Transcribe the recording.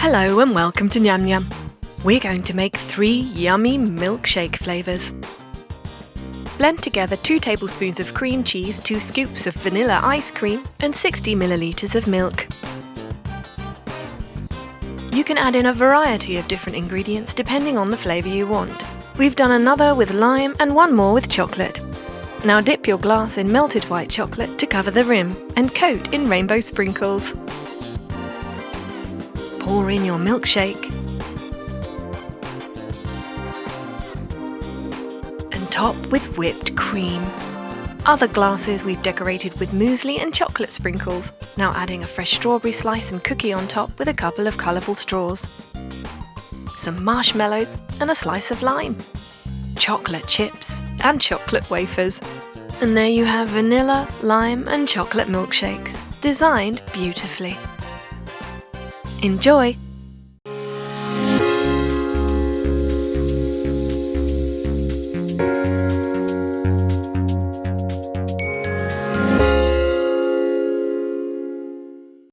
Hello and welcome to Nyam Nyam. We're going to make 3 yummy milkshake flavours. Blend together 2 tablespoons of cream cheese, 2 scoops of vanilla ice cream and 60 millilitres of milk. You can add in a variety of different ingredients depending on the flavour you want. We've done another with lime and one more with chocolate. Now dip your glass in melted white chocolate to cover the rim and coat in rainbow sprinkles. Pour in your milkshake and top with whipped cream. Other glasses we've decorated with muesli and chocolate sprinkles, now adding a fresh strawberry slice and cookie on top with a couple of colourful straws. Some marshmallows and a slice of lime. Chocolate chips and chocolate wafers. And there you have vanilla, lime and chocolate milkshakes, designed beautifully. Enjoy!